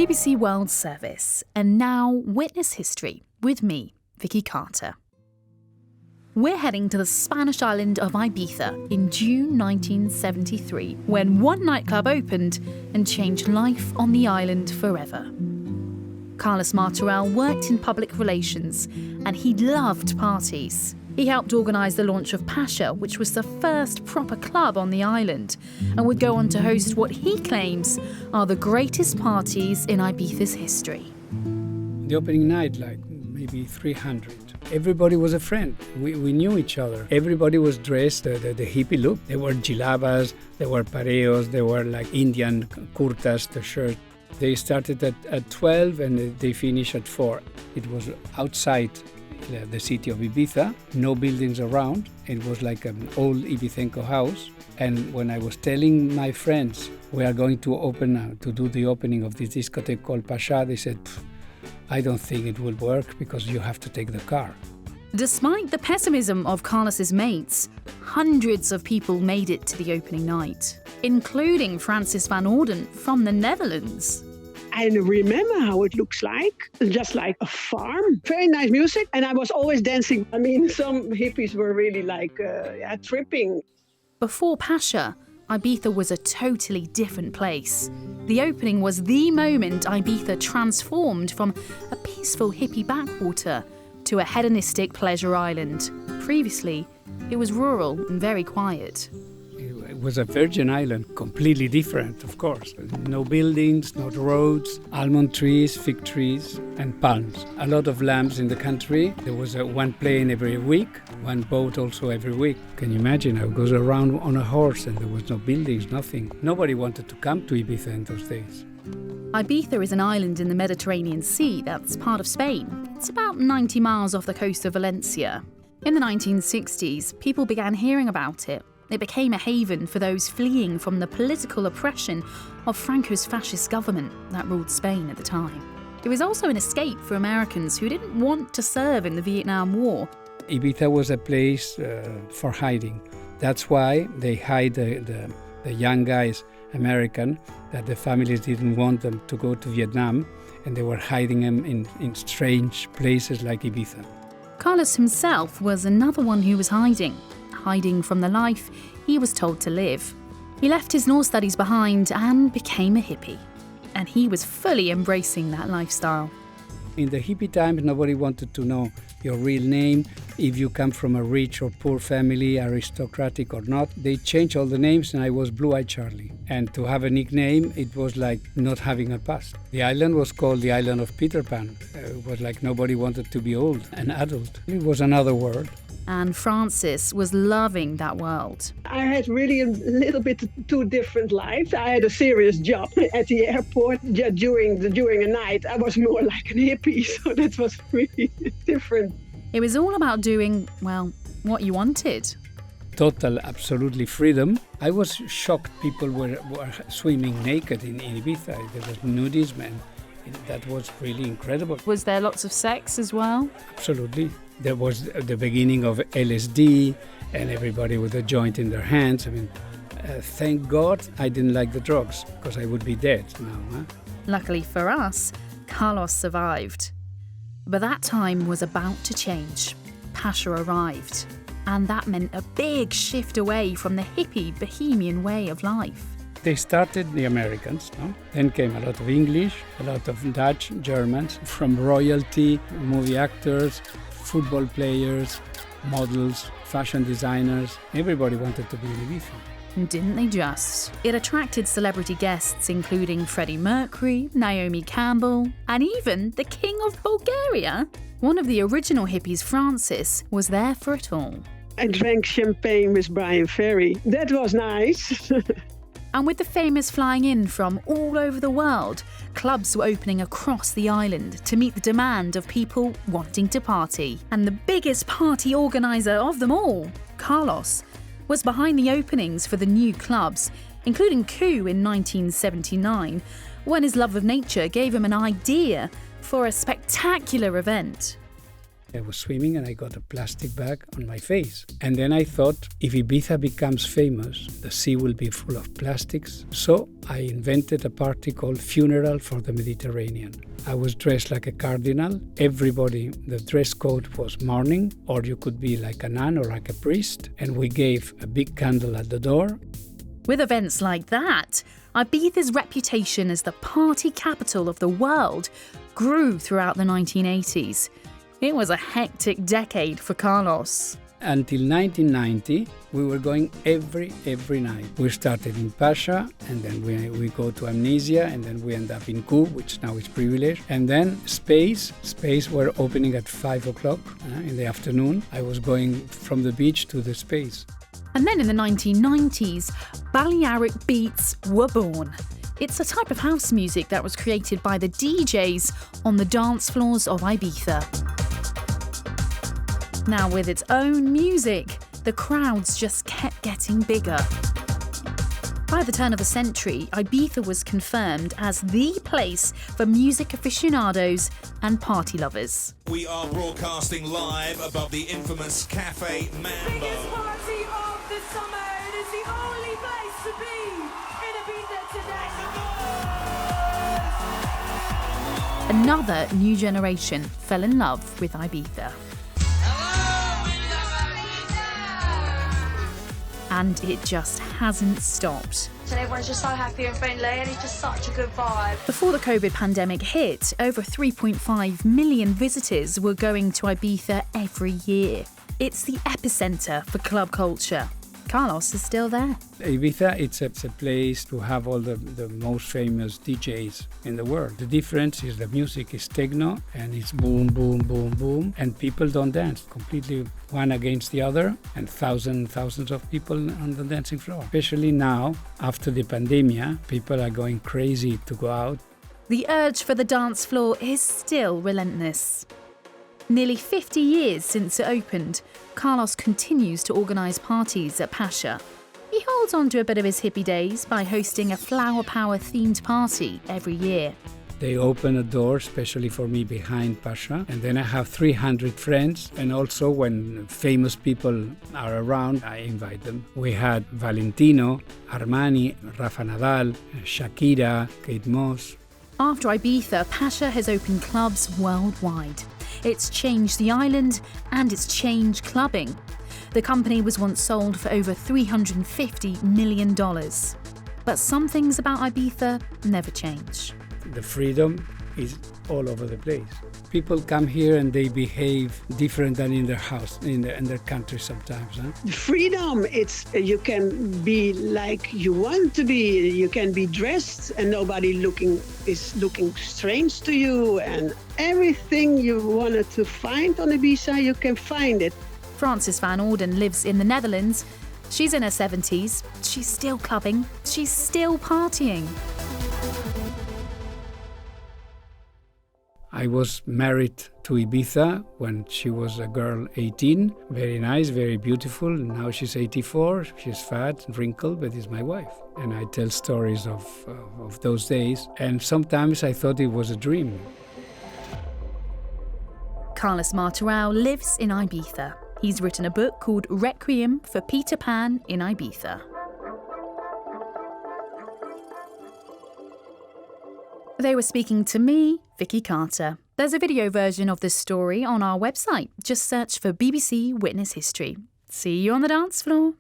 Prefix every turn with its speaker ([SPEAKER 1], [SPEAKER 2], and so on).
[SPEAKER 1] BBC World Service, and now witness history with me, Vicky Carter. We're heading to the Spanish island of Ibiza in June 1973, when one nightclub opened and changed life on the island forever. Carlos Martorell worked in public relations, and he loved parties. He helped organise the launch of Pasha, which was the first proper club on the island, and would go on to host what he claims are the greatest parties in Ibiza's history.
[SPEAKER 2] The opening night, like maybe 300. Everybody was a friend. We knew each other. Everybody was dressed the hippie look. There were jilabas, there were pareos, there were like Indian kurtas, the shirt. They started at 12 and they finished at 4. It was outside the city of Ibiza, no buildings around. It was like an old Ibicenco house. And when I was telling my friends we are going to do the opening of this discotheque called Pasha, they said, I don't think it will work because you have to take the car.
[SPEAKER 1] Despite the pessimism of Carlos's mates, hundreds of people made it to the opening night, including Francis van Orden from the Netherlands.
[SPEAKER 3] I remember how it looks like, just like a farm. Very nice music, and I was always dancing. I mean, some hippies were really like tripping.
[SPEAKER 1] Before Pasha, Ibiza was a totally different place. The opening was the moment Ibiza transformed from a peaceful hippie backwater to a hedonistic pleasure island. Previously, it was rural and very quiet.
[SPEAKER 2] It was a virgin island, completely different, of course. No buildings, no roads, almond trees, fig trees, and palms. A lot of lamps in the country. There was one plane every week, one boat also every week. Can you imagine? I goes around on a horse and there was no buildings, nothing. Nobody wanted to come to Ibiza in those days.
[SPEAKER 1] Ibiza is an island in the Mediterranean Sea that's part of Spain. It's about 90 miles off the coast of Valencia. In the 1960s, people began hearing about it. It became a haven for those fleeing from the political oppression of Franco's fascist government that ruled Spain at the time. It was also an escape for Americans who didn't want to serve in the Vietnam War.
[SPEAKER 2] Ibiza was a place for hiding. That's why they hide the young guys, American, that the families didn't want them to go to Vietnam, and they were hiding them in strange places like Ibiza.
[SPEAKER 1] Carlos himself was another one who was hiding from the life he was told to live. He left his law studies behind and became a hippie. And he was fully embracing that lifestyle.
[SPEAKER 2] In the hippie times, nobody wanted to know your real name, if you come from a rich or poor family, aristocratic or not. They changed all the names and I was Blue-Eyed Charlie. And to have a nickname, it was like not having a past. The island was called the island of Peter Pan. It was like nobody wanted to be old and adult. It was another world.
[SPEAKER 1] And Francis was loving that world.
[SPEAKER 3] I had really a little bit two different lives. I had a serious job at the airport. During a night, I was more like a hippie, so that was really different.
[SPEAKER 1] It was all about doing, well, what you wanted.
[SPEAKER 2] Total, absolutely freedom. I was shocked people were swimming naked in Ibiza. There was nudism, and that was really incredible.
[SPEAKER 1] Was there lots of sex as well?
[SPEAKER 2] Absolutely. There was the beginning of LSD and everybody with a joint in their hands. I mean, thank God I didn't like the drugs because I would be dead now. Huh?
[SPEAKER 1] Luckily for us, Carlos survived. But that time was about to change. Pasha arrived. And that meant a big shift away from the hippie, bohemian way of life.
[SPEAKER 2] They started the Americans, no? Then came a lot of English, a lot of Dutch, Germans, from royalty, movie actors, football players, models, fashion designers. Everybody wanted to be in Ibiza.
[SPEAKER 1] Didn't they just? It attracted celebrity guests including Freddie Mercury, Naomi Campbell, and even the King of Bulgaria. One of the original hippies, Francis, was there for it all.
[SPEAKER 3] I drank champagne with Brian Ferry. That was nice.
[SPEAKER 1] And with the famous flying in from all over the world, clubs were opening across the island to meet the demand of people wanting to party. And the biggest party organiser of them all, Carlos, was behind the openings for the new clubs, including Coup in 1979, when his love of nature gave him an idea for a spectacular event.
[SPEAKER 2] I was swimming and I got a plastic bag on my face. And then I thought, if Ibiza becomes famous, the sea will be full of plastics. So I invented a party called Funeral for the Mediterranean. I was dressed like a cardinal. Everybody, the dress code was mourning, or you could be like a nun or like a priest. And we gave a big candle at the door.
[SPEAKER 1] With events like that, Ibiza's reputation as the party capital of the world grew throughout the 1980s. It was a hectic decade for Carlos.
[SPEAKER 2] Until 1990, we were going every night. We started in Pasha, and then we go to Amnesia, and then we end up in Cube, which now is Privilege. And then Space were opening at 5 o'clock in the afternoon. I was going from the beach to the Space.
[SPEAKER 1] And then in the 1990s, Balearic beats were born. It's a type of house music that was created by the DJs on the dance floors of Ibiza. Now, with its own music, the crowds just kept getting bigger. By the turn of the century, Ibiza was confirmed as the place for music aficionados and party lovers.
[SPEAKER 4] We are broadcasting live above the infamous Cafe Mambo.
[SPEAKER 5] Biggest party of the summer. It is the only place to be in Ibiza today.
[SPEAKER 1] Another new generation fell in love with Ibiza. And it just hasn't stopped.
[SPEAKER 6] And everyone's just so happy and friendly, and it's just such a good vibe.
[SPEAKER 1] Before the COVID pandemic hit, over 3.5 million visitors were going to Ibiza every year. It's the epicenter for club culture. Carlos is still there.
[SPEAKER 2] Ibiza, it's a place to have all the most famous DJs in the world. The difference is the music is techno, and it's boom, boom, boom, boom, and people don't dance, completely one against the other, and thousands of people on the dancing floor. Especially now, after the pandemia, people are going crazy to go out.
[SPEAKER 1] The urge for the dance floor is still relentless. Nearly 50 years since it opened, Carlos continues to organise parties at Pasha. He holds on to a bit of his hippie days by hosting a flower power themed party every year.
[SPEAKER 2] They open a door especially for me behind Pasha, and then I have 300 friends, and also when famous people are around, I invite them. We had Valentino, Armani, Rafa Nadal, Shakira, Kate Moss.
[SPEAKER 1] After Ibiza, Pasha has opened clubs worldwide. It's changed the island and it's changed clubbing. The company was once sold for over $350 million. But some things about Ibiza never change.
[SPEAKER 2] The freedom is all over the place. People come here and they behave different than in their house, in their country sometimes. Huh?
[SPEAKER 3] The freedom, you can be like you want to be. You can be dressed and nobody is looking strange to you. And everything you wanted to find on Ibiza, you can find it.
[SPEAKER 1] Frances van Orden lives in the Netherlands. She's in her 70s. She's still clubbing. She's still partying.
[SPEAKER 2] I was married to Ibiza when she was a girl 18. Very nice, very beautiful. Now she's 84. She's fat, wrinkled, but is my wife. And I tell stories of those days. And sometimes I thought it was a dream.
[SPEAKER 1] Carlos Martorell lives in Ibiza. He's written a book called Requiem for Peter Pan in Ibiza. They were speaking to me, Vicky Carter. There's a video version of this story on our website. Just search for BBC Witness History. See you on the dance floor.